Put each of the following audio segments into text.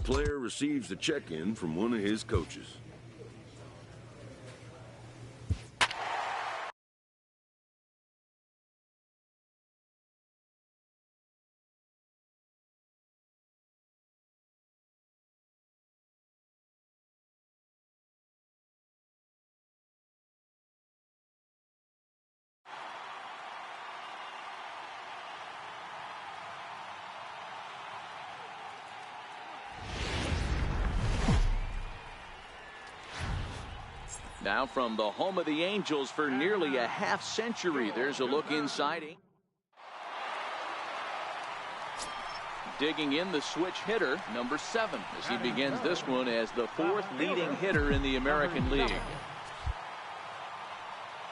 player receives the check-in from one of his coaches. Now from the home of the Angels for nearly a half-century, there's a look inside. Digging in, the switch hitter, number 7, as he begins this one as the 4th leading hitter in the American League.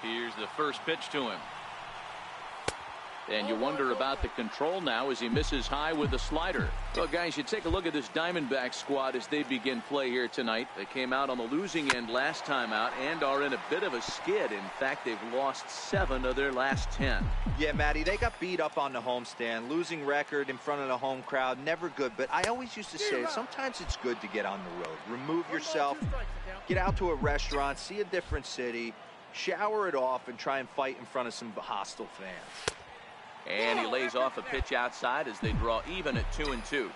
Here's the first pitch to him. And you wonder about the control now as he misses high with the slider. Well, guys, you take a look at this Diamondback squad as they begin play here tonight. They came out on the losing end last time out and are in a bit of a skid. In fact, they've lost 7 of their last 10. Yeah, Matty, they got beat up on the homestand. Losing record in front of the home crowd, never good. But I always used to say sometimes it's good to get on the road. Remove yourself, get out to a restaurant, see a different city, shower it off, and try and fight in front of some hostile fans. And he lays off a pitch outside as they draw even at 2-2.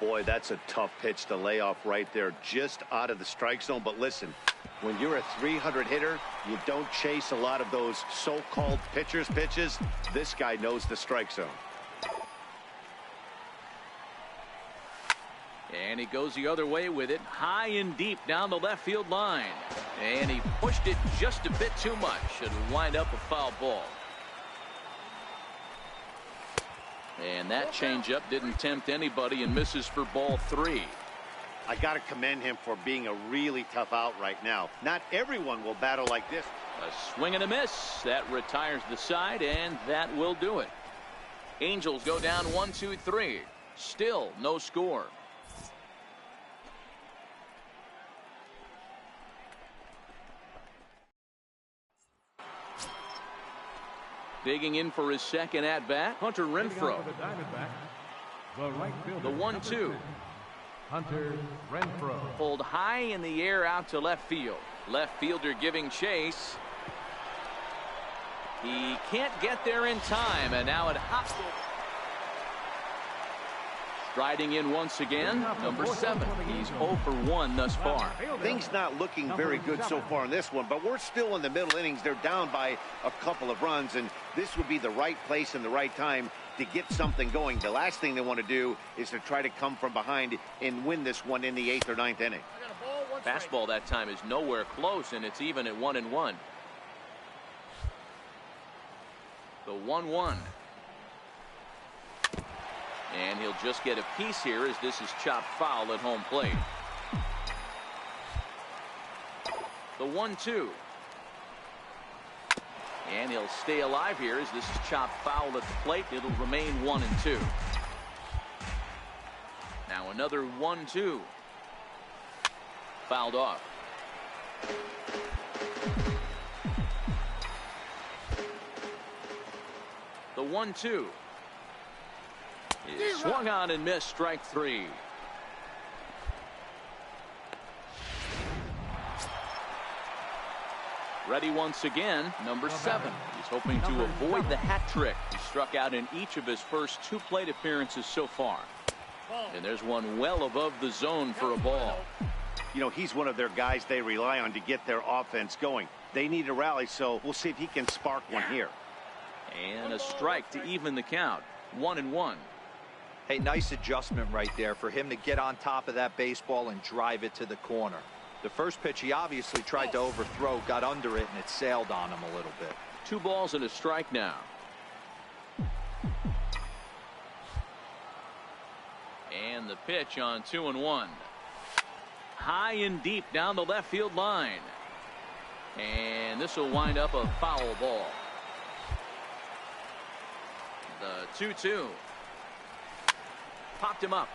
Boy, that's a tough pitch to lay off right there, just out of the strike zone. But listen, when you're a 300 hitter, you don't chase a lot of those so-called pitcher's pitches. This guy knows the strike zone. And he goes the other way with it, high and deep down the left field line. And he pushed it just a bit too much. It'll wind up a foul ball. And that changeup didn't tempt anybody and misses for ball 3. I got to commend him for being a really tough out right now. Not everyone will battle like this. A swing and a miss. That retires the side, and that will do it. Angels go down 1-2-3. Still no score. Digging in for his second at-bat, Hunter Renfroe. The 1-2. Hunter Renfroe. Pulled high in the air out to left field. Left fielder giving chase. He can't get there in time, and now it hops over. Striding in once again, number 7. He's 0 for 1 thus far. Things not looking very good so far in this one, but we're still in the middle innings. They're down by a couple of runs, and this would be the right place and the right time to get something going. The last thing they want to do is to try to come from behind and win this one in the 8th or 9th inning. Fastball that time is nowhere close, and it's even at 1-1. The 1-1. And he'll just get a piece here as this is chopped foul at home plate. The 1-2. And he'll stay alive here as this is chopped foul at the plate. It'll remain 1-2. Now another 1-2. Fouled off. The 1-2. Is swung on and missed, strike 3. Ready once again, number 7. He's hoping to avoid the hat trick. He struck out in each of his first 2 plate appearances so far. And there's one well above the zone for a ball. You know, he's one of their guys they rely on to get their offense going. They need a rally, so we'll see if he can spark one here. And a strike to even the count. 1-1. Hey, nice adjustment right there for him to get on top of that baseball and drive it to the corner. The first pitch he obviously tried to overthrow, got under it, and it sailed on him a little bit. 2 balls and a strike now. And the pitch on 2-1. High and deep down the left field line. And this will wind up a foul ball. The 2-2. Popped him up.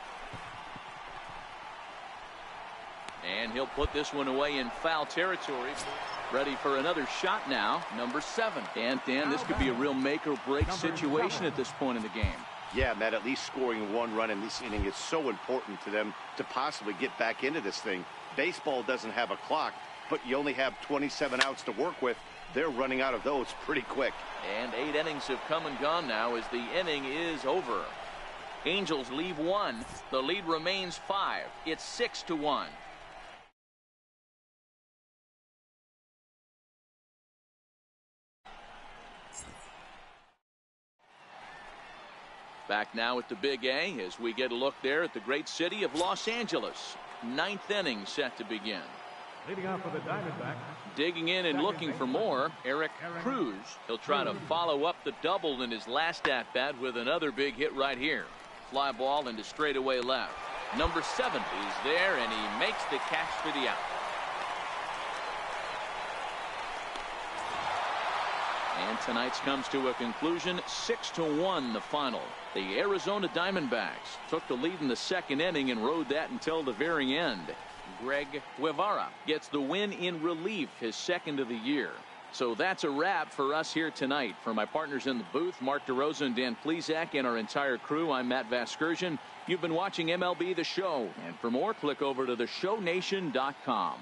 And he'll put this one away in foul territory. Ready for another shot now, number 7. And Dan, this could be a real make or break situation at this point in the game. Yeah, Matt, at least scoring 1 run in this inning is so important to them to possibly get back into this thing. Baseball doesn't have a clock, but you only have 27 outs to work with. They're running out of those pretty quick. And 8 innings have come and gone now as the inning is over. Angels leave 1. The lead remains 5. It's 6-1. Back now at the Big A as we get a look there at the great city of Los Angeles. 9th inning set to begin. Leading off for the Diamondbacks. Digging in and looking for more, Eric Cruz. He'll try to follow up the double in his last at-bat with another big hit right here. Fly ball into straightaway left. Number 7 is there, and he makes the catch for the out. And tonight's comes to a conclusion, 6-1 the final. The Arizona Diamondbacks took the lead in the 2nd inning and rode that until the very end. Greg Guevara gets the win in relief, his 2nd of the year. So that's a wrap for us here tonight. For my partners in the booth, Mark DeRosa and Dan Plesac, and our entire crew, I'm Matt Vasgersian. You've been watching MLB The Show. And for more, click over to theshownation.com.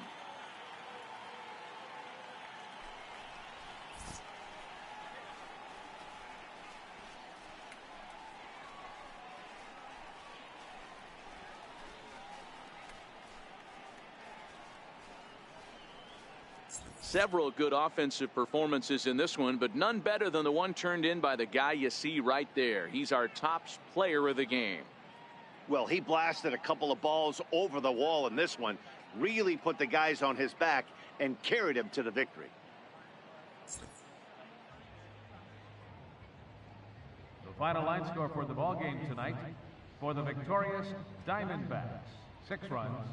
Several good offensive performances in this one, but none better than the one turned in by the guy you see right there. He's our top player of the game. Well, he blasted a couple of balls over the wall in this one, really put the guys on his back and carried him to the victory. The final line score for the ball game tonight for the victorious Diamondbacks: 6 runs,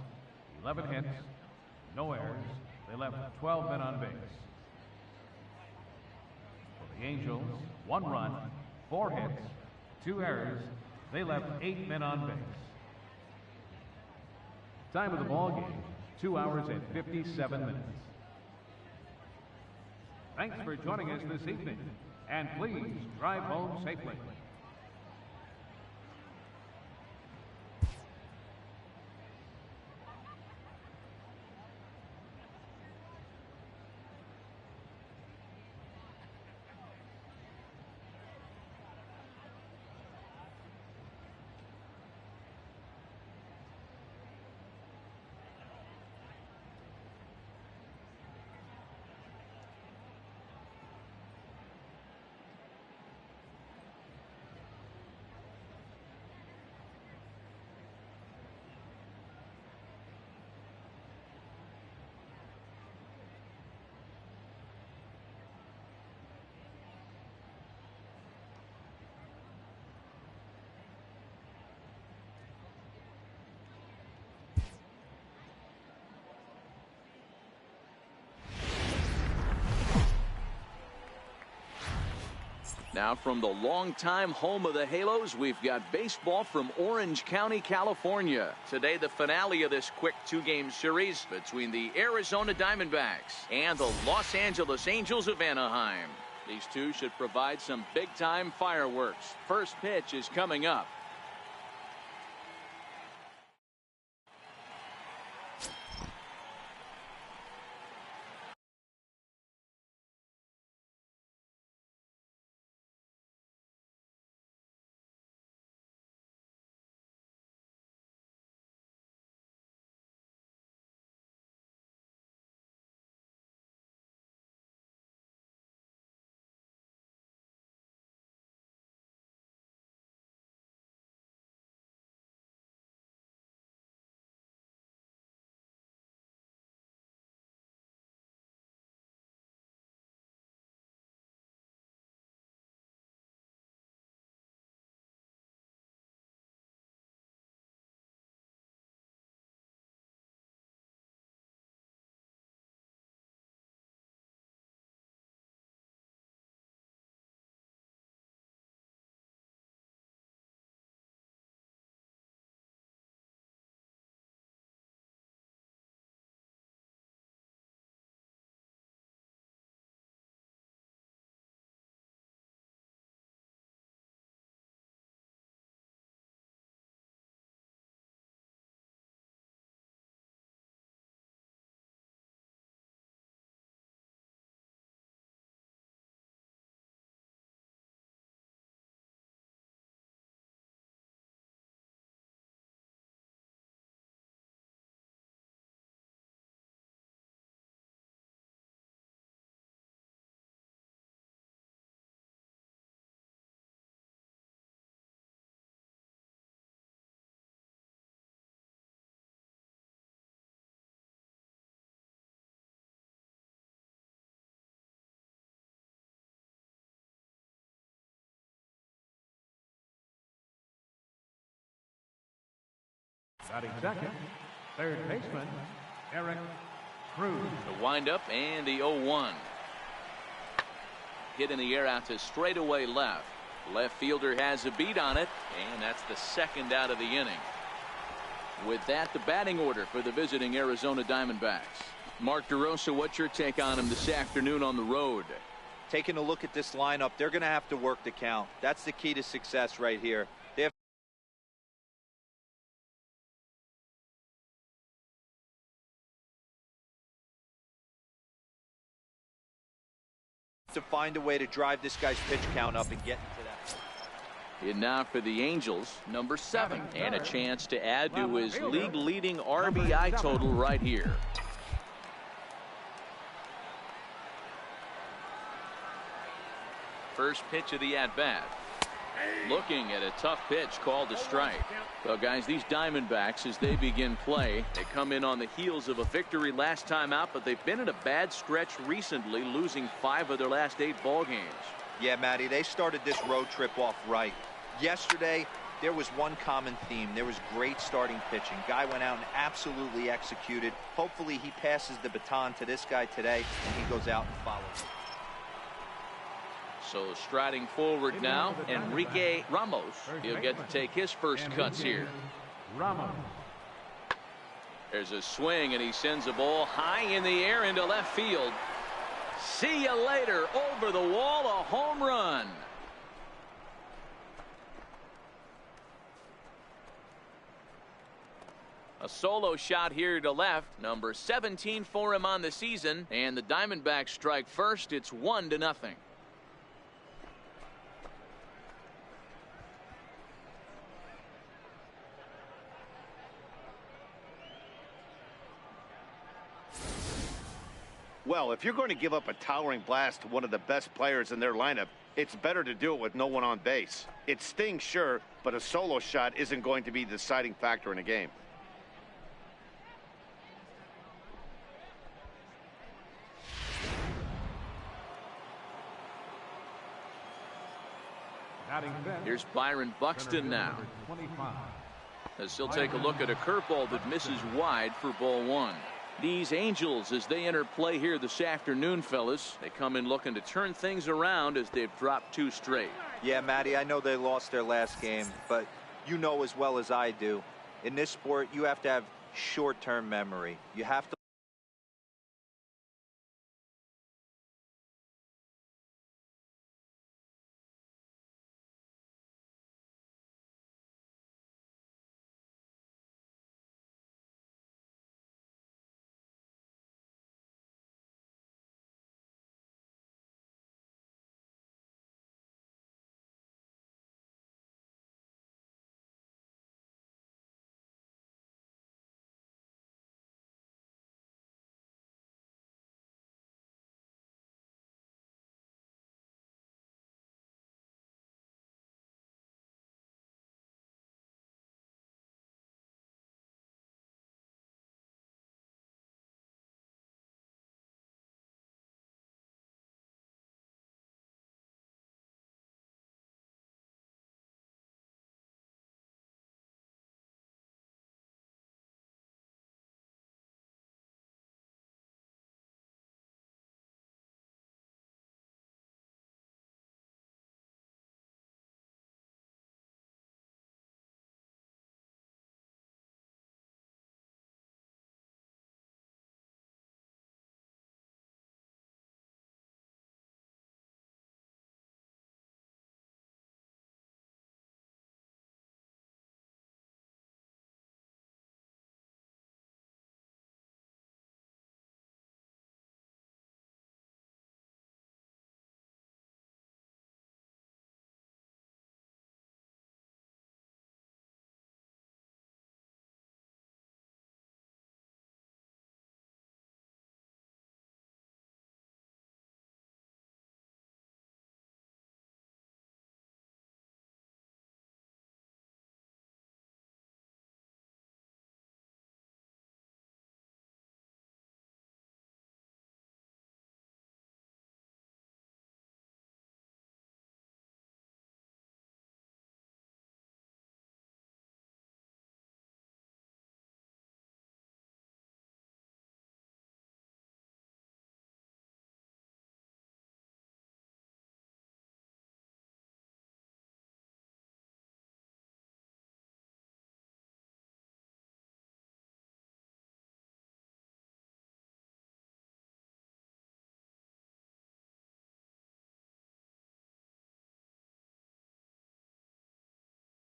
11 hits, no errors. They left 12 men on base. For the Angels, 1 run, 4 hits, 2 errors. They left 8 men on base. Time of the ball game, 2 hours and 57 minutes. Thanks for joining us this evening, and please drive home safely. Now from the longtime home of the Halos, we've got baseball from Orange County, California. Today, the finale of this quick 2-game series between the Arizona Diamondbacks and the Los Angeles Angels of Anaheim. These two should provide some big-time fireworks. First pitch is coming up. Batting second, third baseman, Eric Cruz. The windup and the 0-1. Hit in the air out to straightaway left. Left fielder has a beat on it, and that's the second out of the inning. With that, the batting order for the visiting Arizona Diamondbacks. Mark DeRosa, what's your take on him this afternoon on the road? Taking a look at this lineup, they're going to have to work the count. That's the key to success right here. They have to find a way to drive this guy's pitch count up and get into that. And now for the Angels, number 7, and a chance to add to his league-leading RBI total right here. First pitch of the at-bat. Looking at a tough pitch called a strike. Well, guys, these Diamondbacks, as they begin play, they come in on the heels of a victory last time out, but they've been in a bad stretch recently, losing 5 of their last 8 ball games. Yeah, Matty, they started this road trip off right. Yesterday, there was one common theme. There was great starting pitching. Guy went out and absolutely executed. Hopefully, he passes the baton to this guy today, and he goes out and follows. So striding forward now, Enrique Ramos. He'll get to take his first cuts here. Ramos. There's a swing, and he sends a ball high in the air into left field. See you later. Over the wall, a home run. A solo shot here to left. Number 17 for him on the season. And the Diamondbacks strike first. It's 1-0. Well, if you're going to give up a towering blast to one of the best players in their lineup, it's better to do it with no one on base. It stings, sure, but a solo shot isn't going to be the deciding factor in a game. Here's Byron Buxton now, as he'll take a look at a curveball that misses wide for ball 1. These Angels, as they enter play here this afternoon, fellas, they come in looking to turn things around as they've dropped 2 straight. Yeah, Matty, I know they lost their last game, but you know as well as I do, in this sport, you have to have short-term memory. You have to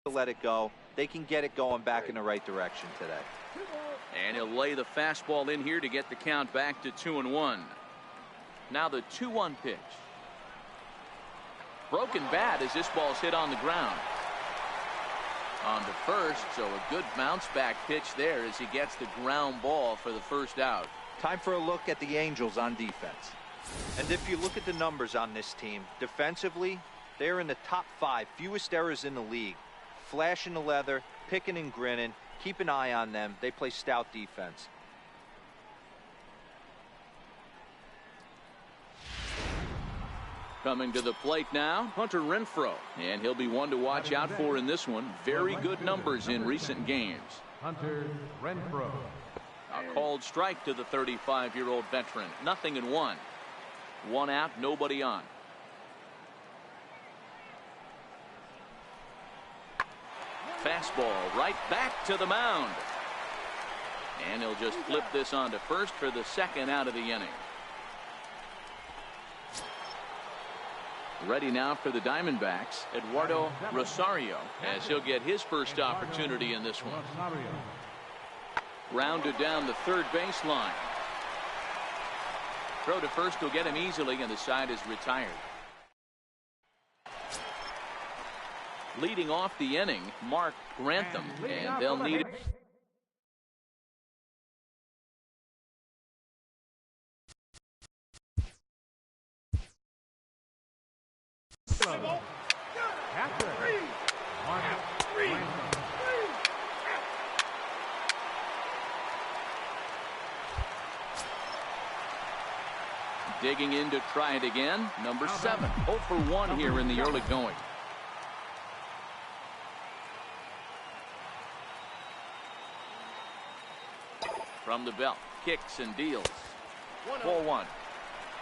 let it go. They can get it going back in the right direction today. And he'll lay the fastball in here to get the count back to 2-1. Now the 2-1 pitch. Broken bat as this ball's hit on the ground. On to first, so a good bounce back pitch there as he gets the ground ball for the first out. Time for a look at the Angels on defense. And if you look at the numbers on this team, defensively, they're in the top 5 fewest errors in the league. Flashing the leather, picking and grinning. Keep an eye on them. They play stout defense. Coming to the plate now, Hunter Renfroe. And he'll be one to watch out for in this one. Very good numbers in recent games. Hunter Renfroe. A called strike to the 35-year-old veteran. 0-1. 1 out, nobody on. Fastball right back to the mound. And he'll just flip this on to first for the second out of the inning. Ready now for the Diamondbacks, Eduardo Rosario, as he'll get his first opportunity in this one. Rounded down the third baseline. Throw to first will get him easily, and the side is retired. Leading off the inning, Mark Grantham, and they'll need it. Digging in to try it again, number 7. 0 for 1 here in the early going. From the belt, kicks and deals. 4-1.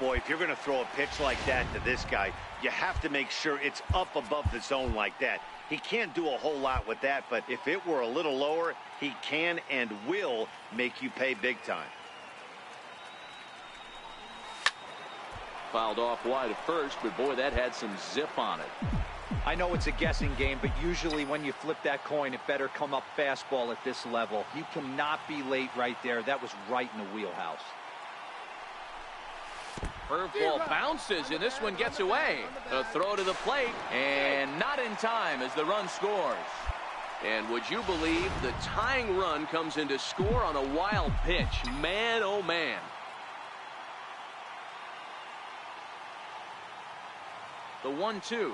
Boy, if you're going to throw a pitch like that to this guy, you have to make sure it's up above the zone like that. He can't do a whole lot with that, but if it were a little lower, he can and will make you pay big time. Fouled off wide at first, but boy, that had some zip on it. I know it's a guessing game, but usually when you flip that coin, it better come up fastball at this level. You cannot be late right there. That was right in the wheelhouse. Curveball bounces, and this one gets away. A throw to the plate, and not in time as the run scores. And would you believe the tying run comes in to score on a wild pitch? Man, oh man. The 1-2.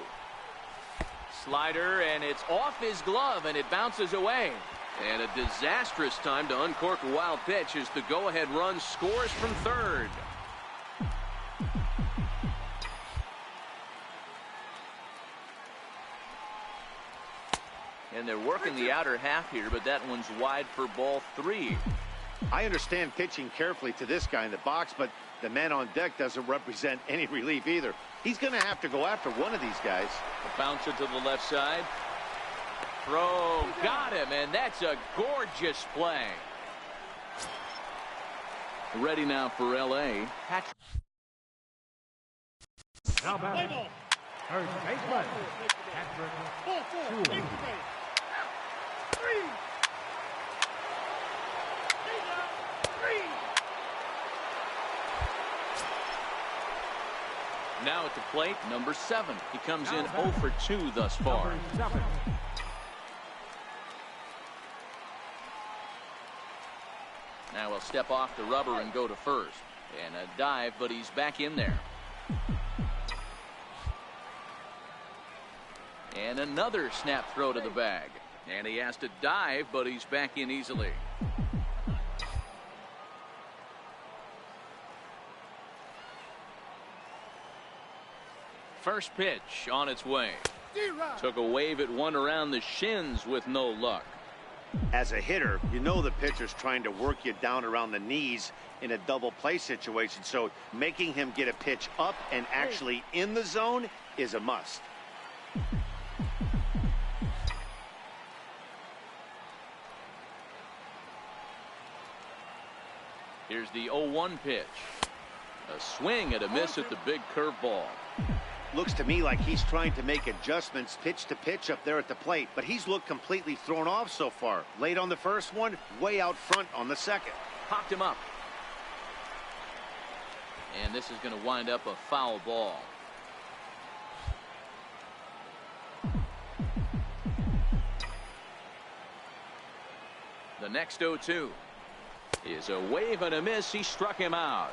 Slider, and it's off his glove, and it bounces away. And a disastrous time to uncork a wild pitch as the go-ahead run scores from third. And they're working the outer half here, but that one's wide for ball 3. I understand pitching carefully to this guy in the box, but the man on deck doesn't represent any relief either. He's going to have to go after one of these guys. A bouncer to the left side. Throw, got him, and that's a gorgeous play. Ready now for L.A. Patrick. Now batting, third baseman, Patrick Sewell. Now at the plate, number 7. He comes in 0 for 2 thus far. Now he'll step off the rubber and go to first. And a dive, but he's back in there. And another snap throw to the bag. And he has to dive, but he's back in easily. First pitch on its way. Took a wave at one around the shins with no luck. As a hitter, you know the pitcher's trying to work you down around the knees in a double play situation, so making him get a pitch up and actually in the zone is a must. Here's the 0-1 pitch. A swing and a miss at the big curveball. Looks to me like he's trying to make adjustments pitch to pitch up there at the plate, but he's looked completely thrown off so far. Late on the first one, way out front on the second. Popped him up. And this is going to wind up a foul ball. The next 0-2 is a wave and a miss. He struck him out.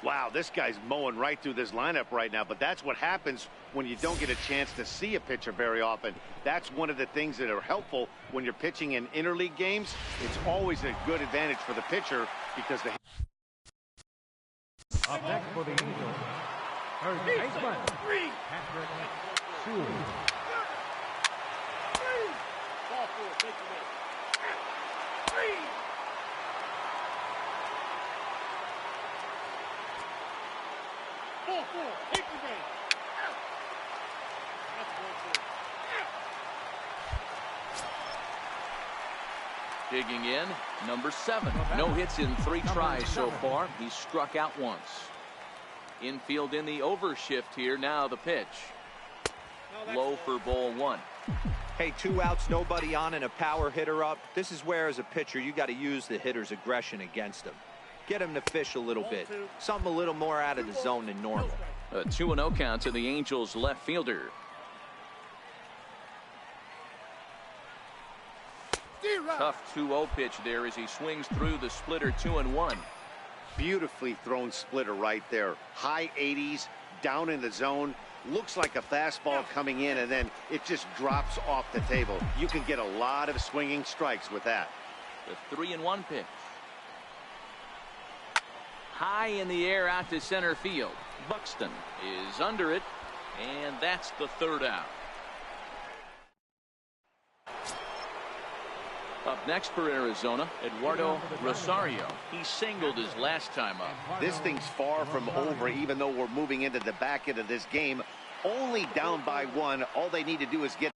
Wow, this guy's mowing right through this lineup right now, but that's what happens when you don't get a chance to see a pitcher very often. That's one of the things that are helpful when you're pitching in interleague games. It's always a good advantage for the pitcher because the Up next for the Angels, third baseman, Patrick Sewell. Digging in, number 7. No hits in 3 tries so far. He's struck out once. Infield in the overshift here. Now the pitch. Low for ball 1. Hey, 2 outs, nobody on, and a power hitter up. This is where, as a pitcher, you got to use the hitter's aggression against him. Get him to fish a little bit. Something a little more out of the zone than normal. A 2-0 count to the Angels left fielder. Tough 2-0 pitch there as he swings through the splitter 2-1. beautifully thrown splitter right there. High 80s, down in the zone. Looks like a fastball coming in, and then it just drops off the table. You can get a lot of swinging strikes with that. The 3-1 pitch. High in the air out to center field. Buxton is under it, and that's the 3rd out. Up next for Arizona, Eduardo Rosario. He singled his last time up. This thing's far from over, even though we're moving into the back end of this game. Only down by 1. All they need to do is get